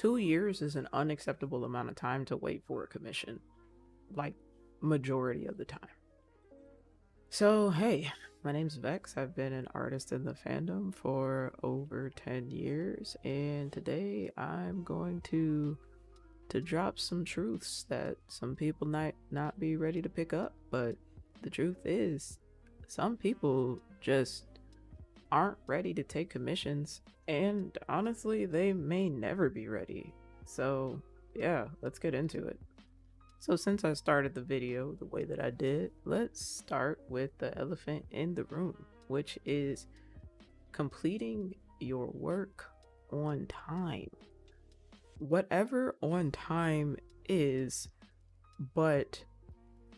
2 years is an unacceptable amount of time to wait for a commission, like majority of the time. So hey, my name's Vex. I've been an artist in the fandom for over 10 years, and today I'm going to drop some truths that some people might not be ready to pick up, but the truth is some people just aren't ready to take commissions, and honestly they may never be ready. So yeah, let's get into it. So since I started the video the way that I did, let's start with the elephant in the room, which is completing your work on time. Whatever on time is, but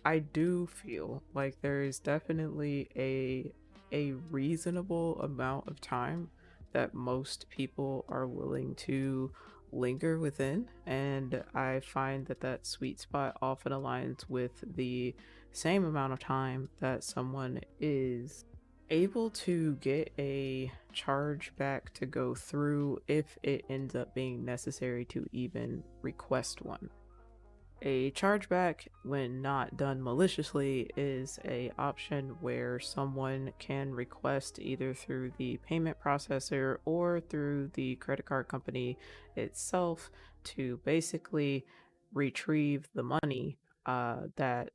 I do feel like there is definitely a reasonable amount of time that most people are willing to linger within, and I find that that sweet spot often aligns with the same amount of time that someone is able to get a chargeback to go through if it ends up being necessary to even request one. A chargeback, when not done maliciously, is a option where someone can request either through the payment processor or through the credit card company itself to basically retrieve the money that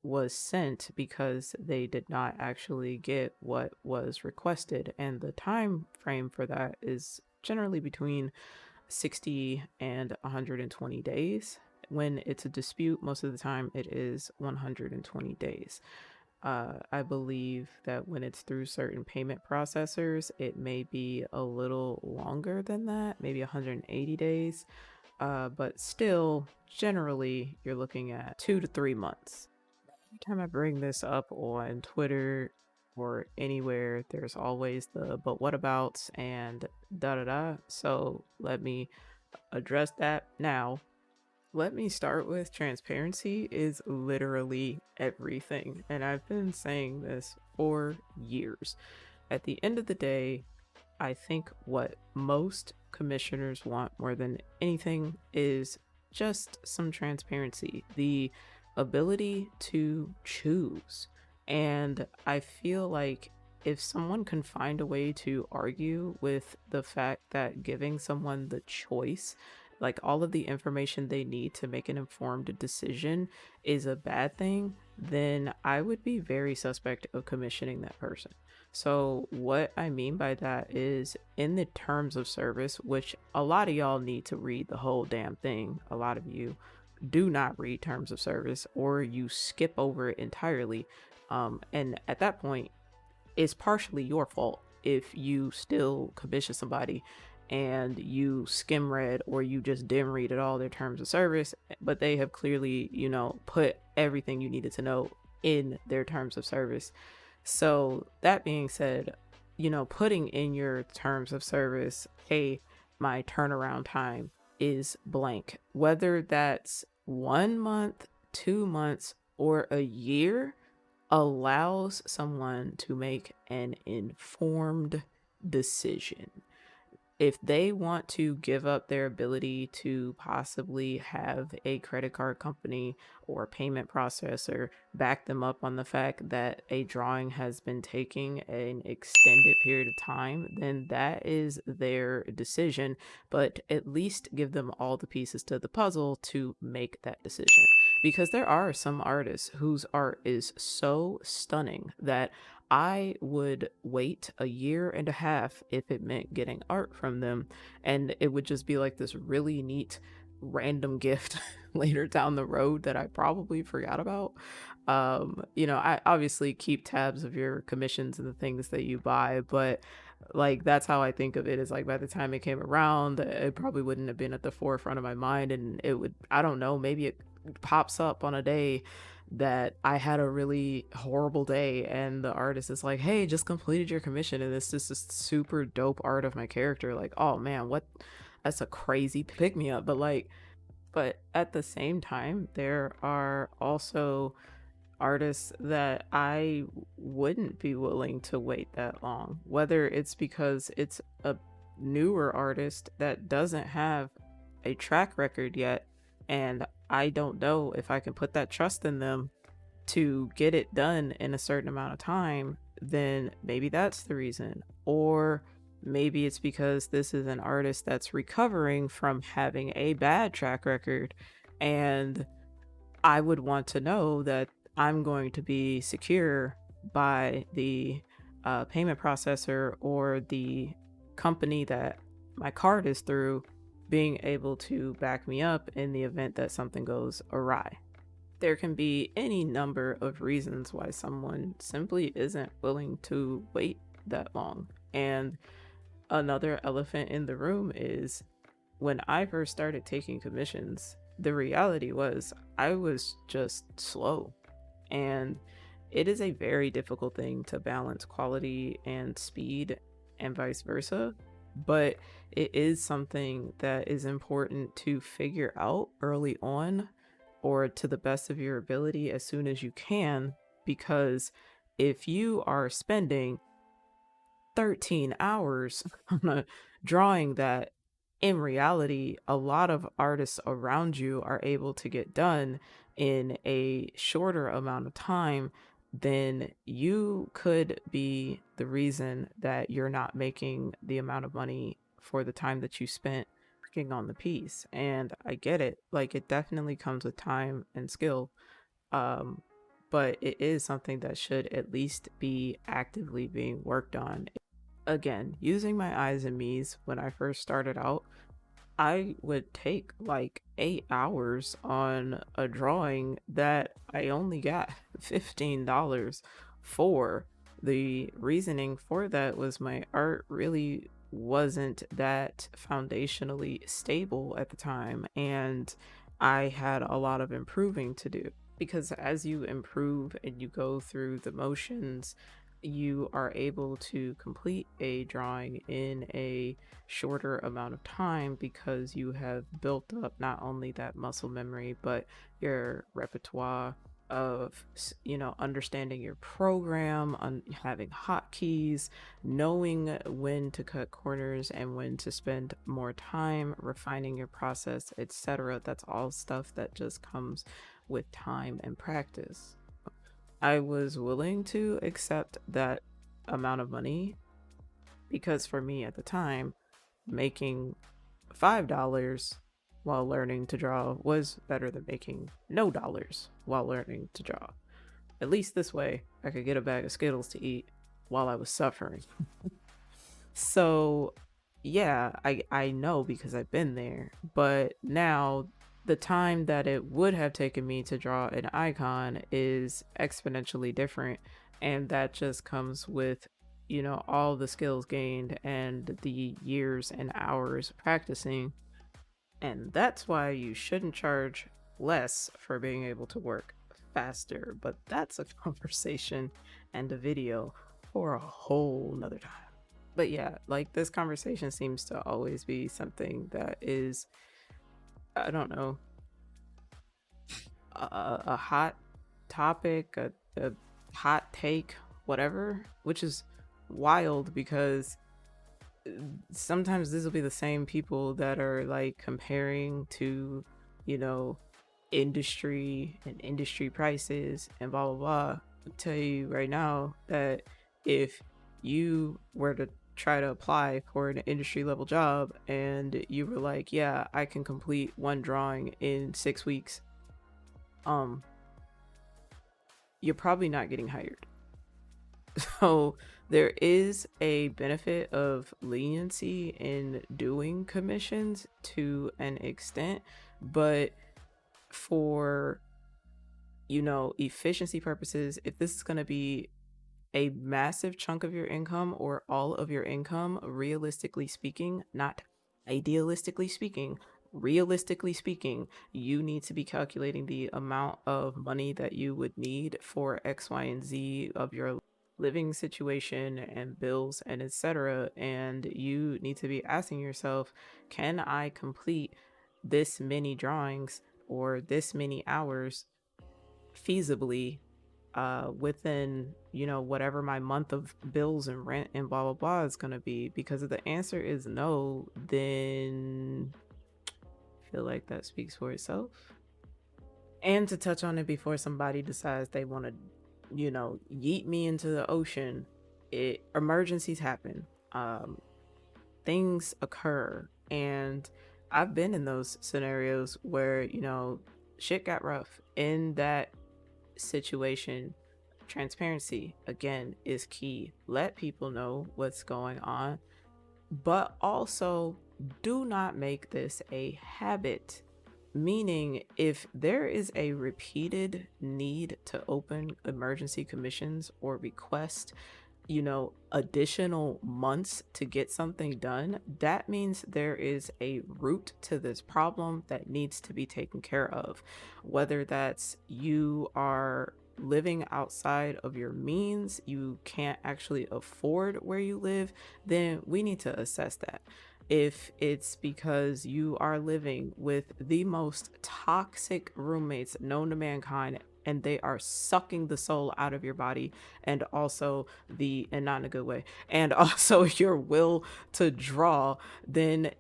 was sent because they did not actually get what was requested. And the time frame for that is generally between 60 and 120 days. When it's a dispute, most of the time it is 120 days. I believe that when it's through certain payment processors, it may be a little longer than that, maybe 180 days. But still, generally, you're looking at 2 to 3 months. Every time I bring this up on Twitter or anywhere, there's always the but what abouts and da da da. So let me address that now. Let me start with transparency is literally everything. And I've been saying this for years. At the end of the day, I think what most commissioners want more than anything is just some transparency, the ability to choose. And I feel like if someone can find a way to argue with the fact that giving someone the choice, like all of the information they need to make an informed decision, is a bad thing, then I would be very suspect of commissioning that person. So what I mean by that is in the terms of service, which a lot of y'all need to read the whole damn thing. A lot of you do not read terms of service, or you skip over it entirely. And at that point, it's partially your fault if you still commission somebody and you skim read, or you just didn't read at all their terms of service, but they have clearly, put everything you needed to know in their terms of service. So that being said, putting in your terms of service, hey, my turnaround time is blank, whether that's 1 month, 2 months, or a year, allows someone to make an informed decision. If they want to give up their ability to possibly have a credit card company or payment processor back them up on the fact that a drawing has been taking an extended period of time, then that is their decision. But at least give them all the pieces to the puzzle to make that decision. Because there are some artists whose art is so stunning that I would wait a year and a half if it meant getting art from them, and it would just be like this really neat random gift later down the road that I probably forgot about. I obviously keep tabs of your commissions and the things that you buy, but like that's how I think of it, is like by the time it came around, it probably wouldn't have been at the forefront of my mind, and it would, I don't know, maybe it pops up on a day that I had a really horrible day and the artist is like, hey, just completed your commission and this is just super dope art of my character. Like, oh man, what, that's a crazy pick me up. But at the same time, there are also artists that I wouldn't be willing to wait that long, whether it's because it's a newer artist that doesn't have a track record yet, and I don't know if I can put that trust in them to get it done in a certain amount of time, then maybe that's the reason. Or maybe it's because this is an artist that's recovering from having a bad track record, and I would want to know that I'm going to be secure by the payment processor or the company that my card is through being able to back me up in the event that something goes awry. There can be any number of reasons why someone simply isn't willing to wait that long. And another elephant in the room is when I first started taking commissions, the reality was I was just slow. And it is a very difficult thing to balance quality and speed and vice versa. But it is something that is important to figure out early on, or to the best of your ability as soon as you can, because if you are spending 13 hours on a drawing that in reality a lot of artists around you are able to get done in a shorter amount of time, then you could be the reason that you're not making the amount of money for the time that you spent working on the piece. And I get it, like it definitely comes with time and skill, um but it is something that should at least be actively being worked on. Again, using my eyes and me's, when I first started out, I would take like 8 hours on a drawing that I only got $15 for. The reasoning for that was my art really wasn't that foundationally stable at the time, and I had a lot of improving to do. Because as you improve and you go through the motions, you are able to complete a drawing in a shorter amount of time because you have built up not only that muscle memory but your repertoire of understanding your program, on having hotkeys, knowing when to cut corners and when to spend more time refining your process, etc. That's all stuff that just comes with time and practice. I was willing to accept that amount of money because for me at the time, making $5 while learning to draw was better than making no dollars while learning to draw. At least this way, I could get a bag of Skittles to eat while I was suffering. So, yeah, I know because I've been there. But now the time that it would have taken me to draw an icon is exponentially different, and that just comes with all the skills gained and the years and hours practicing. And that's why you shouldn't charge less for being able to work faster, but that's a conversation and a video for a whole nother time. But yeah, like this conversation seems to always be something that is, I don't know, a hot topic, a hot take, whatever, which is wild because sometimes this will be the same people that are like comparing to, you know, industry and industry prices and blah blah blah. I'll tell you right now that if you were to try to apply for an industry level job and you were like, yeah, I can complete one drawing in 6 weeks, um you're probably not getting hired. So there is a benefit of leniency in doing commissions to an extent, but for efficiency purposes, if this is going to be a massive chunk of your income or all of your income, realistically speaking, not idealistically speaking, realistically speaking, you need to be calculating the amount of money that you would need for X, Y, and Z of your living situation and bills and etc. And you need to be asking yourself, can I complete this many drawings or this many hours feasibly within whatever my month of bills and rent and blah blah blah is going to be? Because if the answer is no, then like that speaks for itself. And to touch on it before somebody decides they want to, yeet me into the ocean, emergencies happen. Things occur, and I've been in those scenarios where, shit got rough. In that situation, transparency again is key. Let people know what's going on, but also do not make this a habit. Meaning, if there is a repeated need to open emergency commissions or request, additional months to get something done, that means there is a root to this problem that needs to be taken care of. Whether that's you are living outside of your means, you can't actually afford where you live, then we need to assess that. If it's because you are living with the most toxic roommates known to mankind and they are sucking the soul out of your body, and also and not in a good way, and also your will to draw, then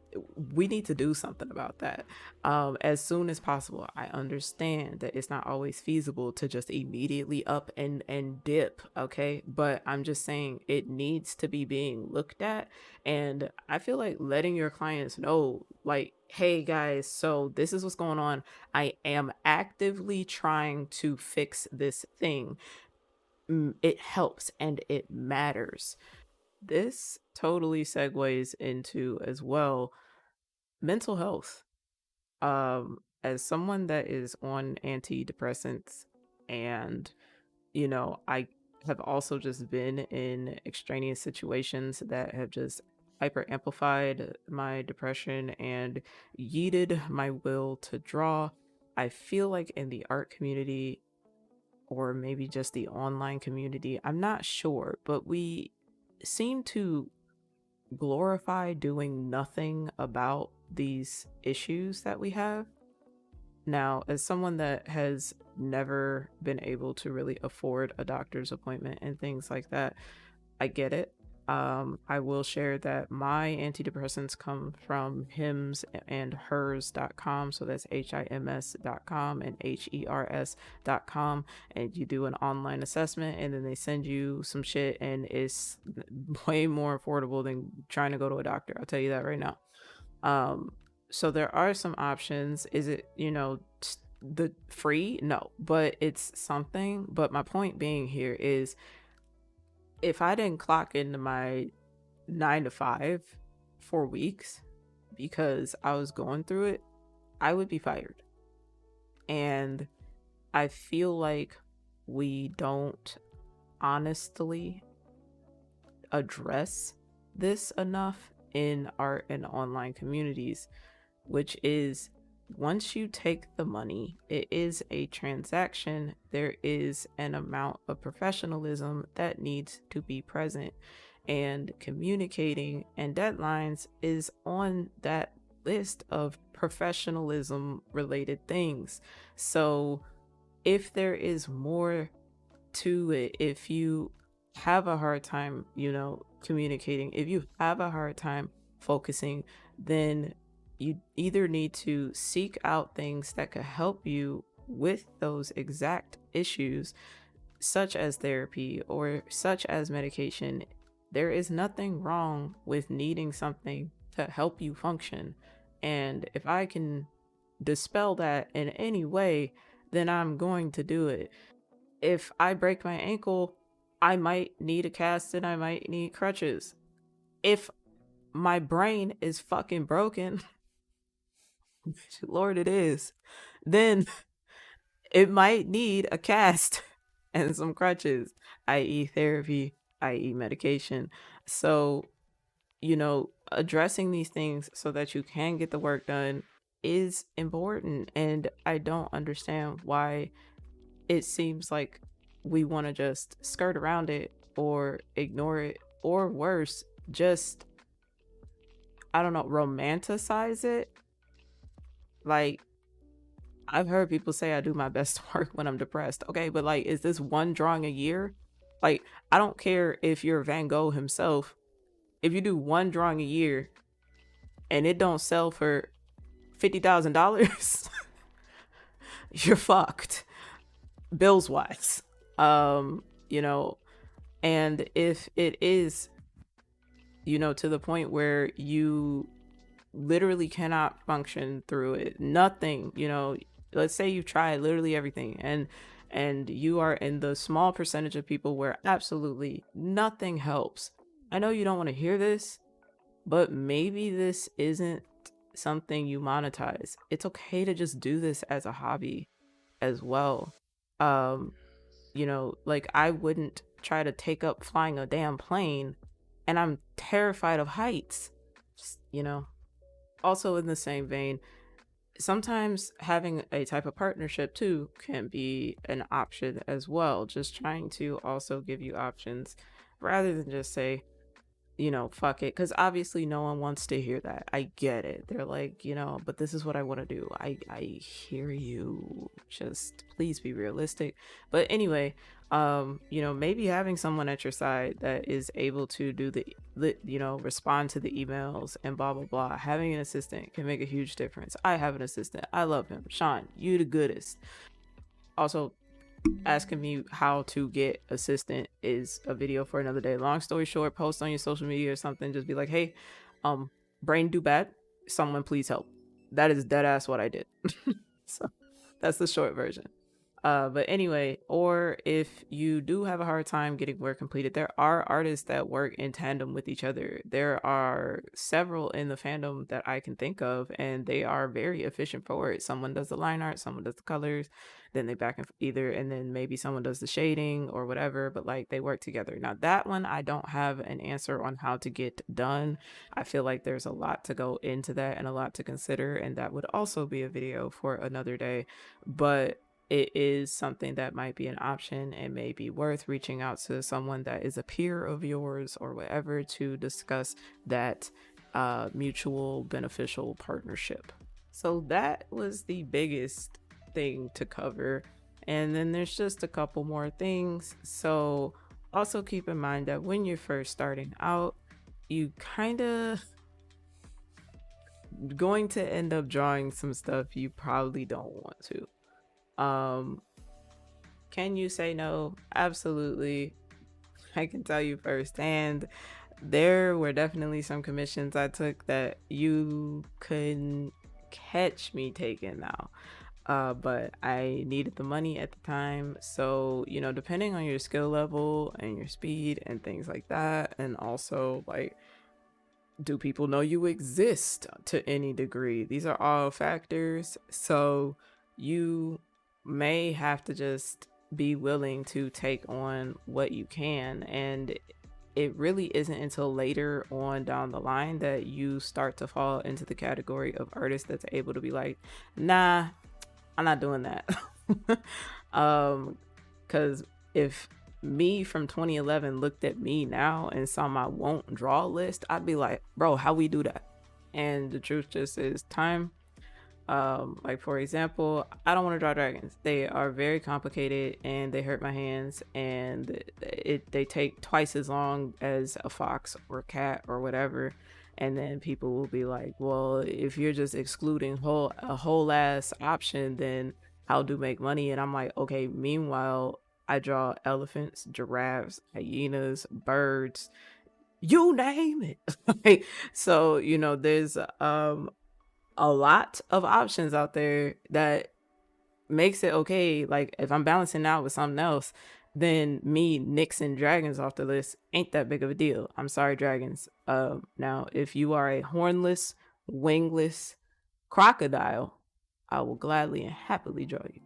we need to do something about that as soon as possible. I understand that it's not always feasible to just immediately up and dip, okay, but I'm just saying it needs to be being looked at. And I feel like letting your clients know, like, hey guys, so this is what's going on. I am actively trying to fix this thing. It helps and it matters. This totally segues into, as well, mental health. As someone that is on antidepressants, and I have also just been in extraneous situations that have just hyper amplified my depression and yeeted my will to draw. I feel like in the art community, or maybe just the online community, I'm not sure, but we seem to glorify doing nothing about these issues that we have. Now, as someone that has never been able to really afford a doctor's appointment and things like that, I get it. I will share that my antidepressants come from hims and hers.com. So that's hims.com and hers.com. And you do an online assessment, and then they send you some shit, and it's way more affordable than trying to go to a doctor. I'll tell you that right now. So there are some options. Is it, the free? No, but it's something. But my point being here is, if I didn't clock into my 9 to 5 for weeks because I was going through it, I would be fired. And I feel like we don't honestly address this enough in art and online communities, which is, once you take the money, it is a transaction. There is an amount of professionalism that needs to be present, and communicating and deadlines is on that list of professionalism related things. So if there is more to it, if you have a hard time, communicating, if you have a hard time focusing, then you either need to seek out things that could help you with those exact issues, such as therapy or such as medication. There is nothing wrong with needing something to help you function. And if I can dispel that in any way, then I'm going to do it. If I break my ankle, I might need a cast and I might need crutches. If my brain is fucking broken, Lord, it is, then it might need a cast and some crutches, i.e., therapy, i.e., medication. So, addressing these things so that you can get the work done is important. And I don't understand why it seems like we want to just skirt around it or ignore it, or worse, just, I don't know, romanticize it. Like, I've heard people say I do my best work when I'm depressed. Okay, but like, is this one drawing a year? Like, I don't care if you're Van Gogh himself. If you do one drawing a year and it don't sell for $50,000, you're fucked, bills wise. You know, and if it is, you know, to the point where you literally cannot function through it, nothing, you know, let's say you've tried literally everything, and you are in the small percentage of people where absolutely nothing helps. I know you don't want to hear this, but maybe this isn't something you monetize. It's okay to just do this as a hobby as well. um you know, like I wouldn't try to take up flying a damn plane, and I'm terrified of heights. Just, you know, also in the same vein, sometimes having a type of partnership too can be an option as well. Just trying to also give you options rather than just say, you know, fuck it. Because obviously no one wants to hear that. I get it. They're like, you know, but this is what I want to do. I hear you. Just please be realistic. But anyway, you know, maybe having someone at your side that is able to do the you know, respond to the emails and blah blah blah. Having an assistant can make a huge difference. I have an assistant. I love him. Sean, you the goodest. Also, asking me how to get assistant is a video for another day. Long story short, post on your social media or something. Just be like, hey, brain do bad. Someone please help. That is dead ass what I did. So that's the short version. But anyway, or if you do have a hard time getting work completed, there are artists that work in tandem with each other. There are several in the fandom that I can think of, and they are very efficient for it. Someone does the line art, someone does the colors, then they back and either, and then maybe someone does the shading or whatever, but like they work together. Now that one, I don't have an answer on how to get done. I feel like there's a lot to go into that and a lot to consider, and that would also be a video for another day. But it is something that might be an option and may be worth reaching out to someone that is a peer of yours or whatever to discuss that mutual beneficial partnership. So that was the biggest thing to cover. And then there's just a couple more things. So also keep in mind that when you're first starting out, you kind of going to end up drawing some stuff you probably don't want to. Can you say no? Absolutely. I can tell you firsthand, there were definitely some commissions I took that you couldn't catch me taking now. But I needed the money at the time. So, you know, depending on your skill level and your speed and things like that, and also like, do people know you exist to any degree? These are all factors. So you may have to just be willing to take on what you can, and it really isn't until later on down the line that you start to fall into the category of artist that's able to be like, nah, I'm not doing that. Because if me from 2011 looked at me now and saw my won't draw list, I'd be like, bro, how we do that? And the truth just is time. Like for example, I don't want to draw dragons. They are very complicated and they hurt my hands, and they take twice as long as a fox or cat or whatever. And then people will be like, well, if you're just excluding a whole ass option, then how do make money? And I'm like, okay, meanwhile I draw elephants, giraffes, hyenas, birds, you name it. So, you know, there's a lot of options out there that makes it okay. Like if I'm balancing out with something else, then me nixing dragons off the list ain't that big of a deal. I'm sorry, dragons. Now if you are a hornless, wingless crocodile, I will gladly and happily draw you.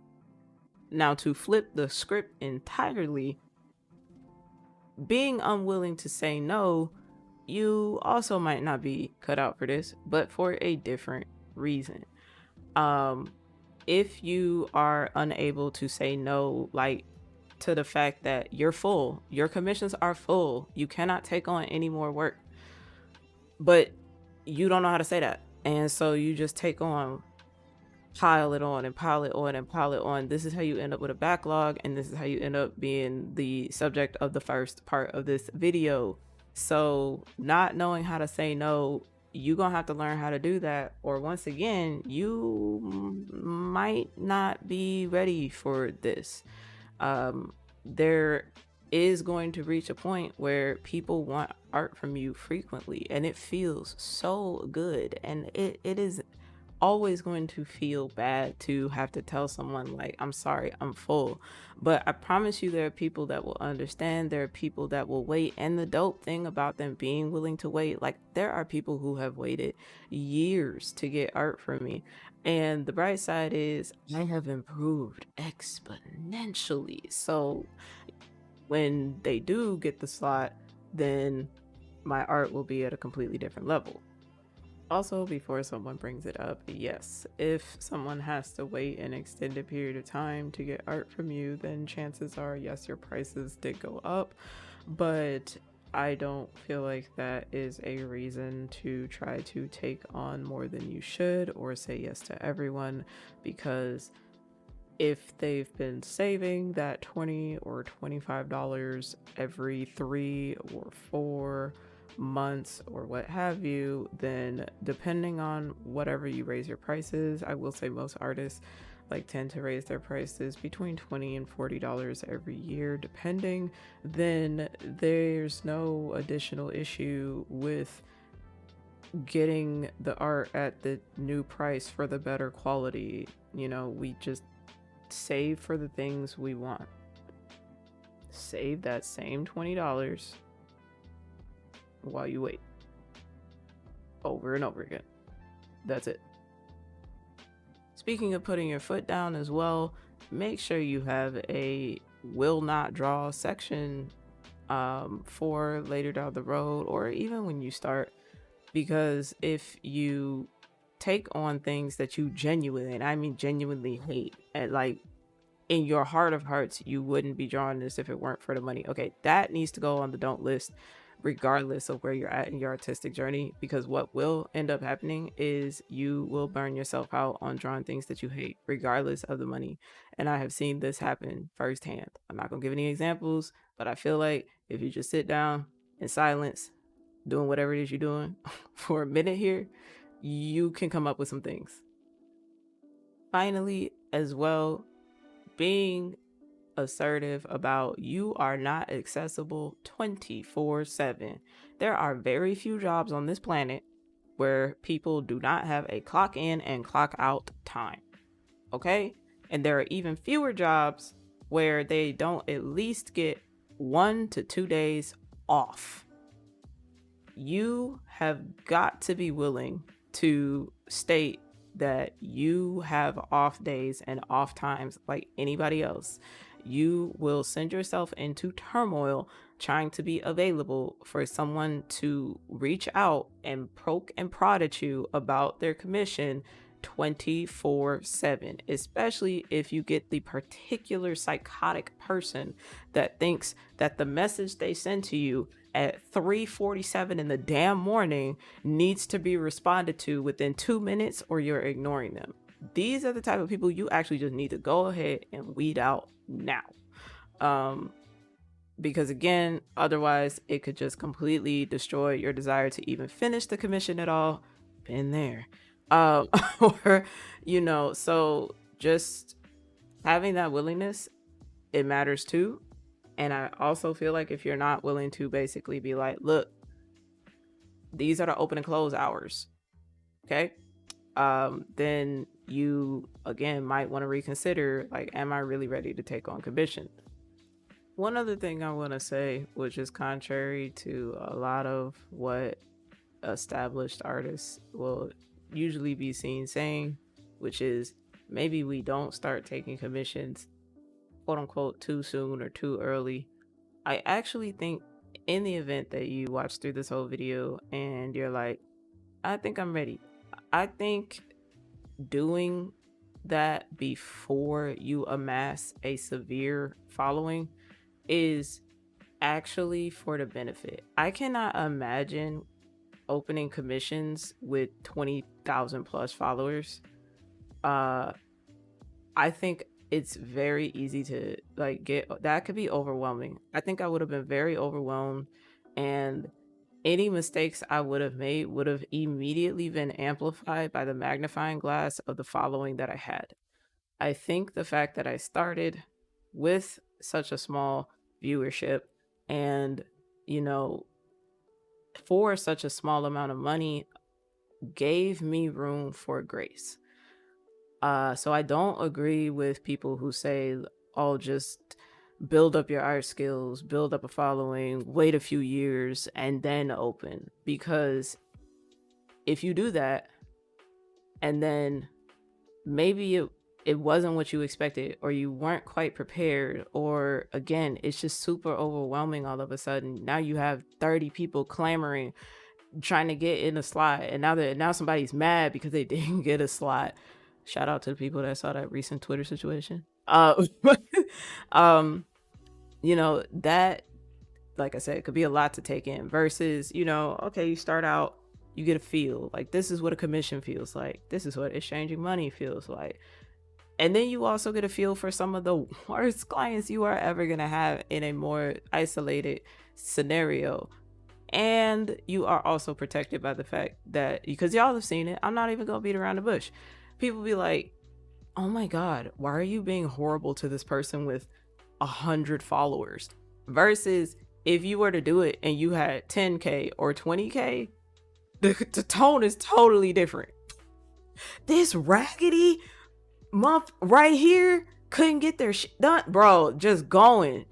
Now to flip the script entirely, being unwilling to say no, you also might not be cut out for this, but for a different reason. If you are unable to say no, like to the fact that you're full, your commissions are full, you cannot take on any more work, but you don't know how to say that, and so you just take on, pile it on and pile it on and pile it on. This is how you end up with a backlog, and this is how you end up being the subject of the first part of this video. So not knowing how to say no, you gonna have to learn how to do that, or once again, you might not be ready for this. There is going to reach a point where people want art from you frequently, and it feels so good, and it is always going to feel bad to have to tell someone like, I'm sorry, I'm full. But I promise you, there are people that will understand. There are people that will wait. And the dope thing about them being willing to wait, like, there are people who have waited years to get art from me. And the bright side is I have improved exponentially. So when they do get the slot, then my art will be at a completely different level. Also, before someone brings it up, yes, if someone has to wait an extended period of time to get art from you, then chances are, yes, your prices did go up, but I don't feel like that is a reason to try to take on more than you should or say yes to everyone, because if they've been saving that $20 or $25 every 3 or 4 months or what have you, then depending on whatever you raise your prices, I will say most artists like tend to raise their prices between $20 and $40 every year depending, then there's no additional issue with getting the art at the new price for the better quality. You know, we just save for the things we want. Save that same $20 while you wait. Over and over again. That's it. Speaking of putting your foot down as well, make sure you have a will not draw section for later down the road, or even when you start, because if you take on things that you genuinely, and I mean genuinely hate, and like in your heart of hearts, you wouldn't be drawing this if it weren't for the money. Okay, that needs to go on the don't list, regardless of where you're at in your artistic journey, because what will end up happening is you will burn yourself out on drawing things that you hate, regardless of the money. And I have seen this happen firsthand. I'm not gonna give any examples, but I feel like if you just sit down in silence, doing whatever it is you're doing for a minute here, you can come up with some things. Finally, as well, being assertive about you are not accessible 24/7. There are very few jobs on this planet where people do not have a clock in and clock out time. Okay? And there are even fewer jobs where they don't at least get 1 to 2 days off. You have got to be willing to state that you have off days and off times like anybody else. You will send yourself into turmoil trying to be available for someone to reach out and poke and prod at you about their commission 24/7, especially if you get the particular psychotic person that thinks that the message they send to you at 3:47 in the damn morning needs to be responded to within 2 minutes, or you're ignoring them. These are the type of people you actually just need to go ahead and weed out now. Because again, otherwise it could just completely destroy your desire to even finish the commission at all. Been there. Or, you know, so just having that willingness, it matters too. And I also feel like if you're not willing to basically be like, look, these are the open and close hours, okay, then you again might want to reconsider, like, am I really ready to take on commission? One other thing I want to say, which is contrary to a lot of what established artists will usually be seen saying, which is maybe we don't start taking commissions quote unquote too soon or too early. I actually think in the event that you watch through this whole video and you're like, I think I'm ready, I think doing that before you amass a severe following is actually for the benefit. I cannot imagine opening commissions with 20,000 plus followers. I think it's very easy to like get that could be overwhelming. I think I would have been very overwhelmed, and any mistakes I would have made would have immediately been amplified by the magnifying glass of the following that I had. I think the fact that I started with such a small viewership and, you know, for such a small amount of money gave me room for grace. So I don't agree with people who say, oh, just build up your art skills, build up a following, wait a few years, and then open. Because if you do that, and then maybe it wasn't what you expected, or you weren't quite prepared, or again, it's just super overwhelming all of a sudden. Now you have 30 people clamoring, trying to get in a slot, and now somebody's mad because they didn't get a slot. Shout out to the people that saw that recent Twitter situation. Um, that, like I said, it could be a lot to take in versus, okay, you start out, you get a feel like this is what a commission feels like. This is what exchanging money feels like. And then you also get a feel for some of the worst clients you are ever going to have in a more isolated scenario. And you are also protected by the fact that, because y'all have seen it, I'm not even going to beat around the bush. People be like, oh my God, why are you being horrible to this person with 100 followers? Versus if you were to do it and you had 10K or 20K, the tone is totally different. This raggedy month right here couldn't get their shit done, bro. Just going,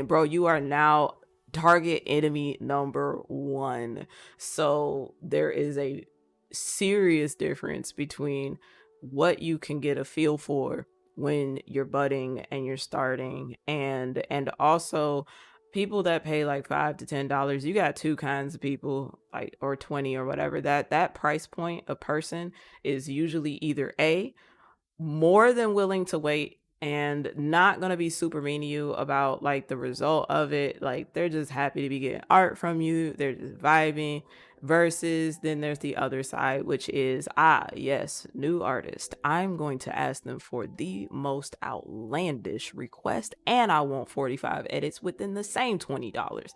bro. You are now target enemy number 1. So there is a serious difference between what you can get a feel for when you're budding and you're starting, and also people that pay like $5 to $10. You got two kinds of people, like, or 20 or whatever. That price point a person is usually either A, more than willing to wait and not gonna be super mean to you about like the result of it. Like, they're just happy to be getting art from you, they're just vibing. Versus then there's the other side, which is, yes, new artist, I'm going to ask them for the most outlandish request and I want 45 edits within the same $20.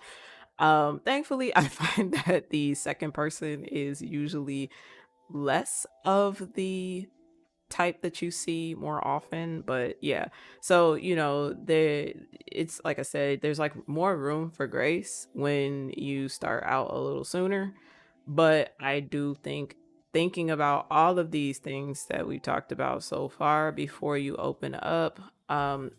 Thankfully I find that the second person is usually less of the type that you see more often. But yeah, so it's like I said, there's like more room for grace when you start out a little sooner. But I do think thinking about all of these things that we talked about so far before you open up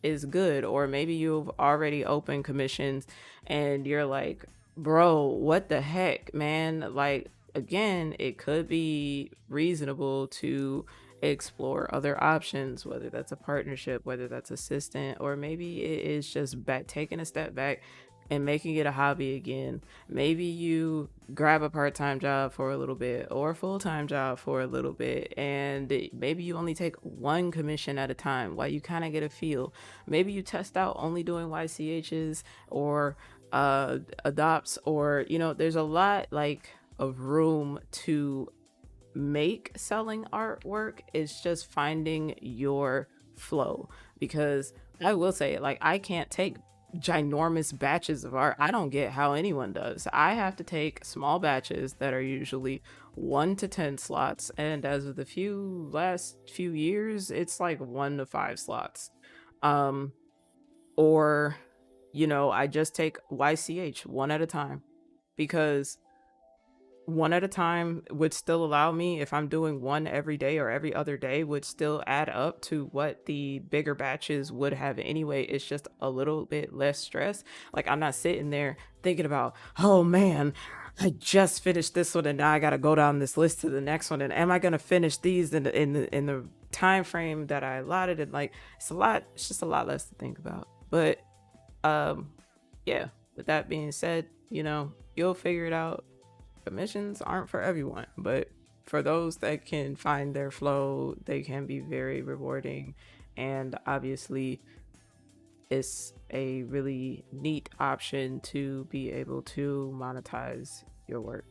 is good. Or maybe you've already opened commissions and you're like, bro, what the heck, man? Like, again, it could be reasonable to explore other options, whether that's a partnership, whether that's assistant, or maybe it is just taking a step back and making it a hobby again. Maybe you grab a part-time job for a little bit or a full-time job for a little bit, and maybe you only take one commission at a time while you kind of get a feel. Maybe you test out only doing YCHs or adopts, or there's a lot like of room to make selling artwork. It's just finding your flow, because I will say, like, I can't take ginormous batches of art. I don't get how anyone does. I have to take small batches that are usually 1 to 10 slots, and as of the last few years, it's like 1 to 5 slots. Or I just take YCH one at a time, because one at a time would still allow me, if I'm doing one every day or every other day, would still add up to what the bigger batches would have anyway. It's just a little bit less stress. Like, I'm not sitting there thinking about, oh man, I just finished this one and now I gotta go down this list to the next one, and am I gonna finish these in the time frame that I allotted? And like, it's just a lot less to think about. But yeah, with that being said, you'll figure it out. Commissions aren't for everyone, but for those that can find their flow, they can be very rewarding. And obviously, it's a really neat option to be able to monetize your work.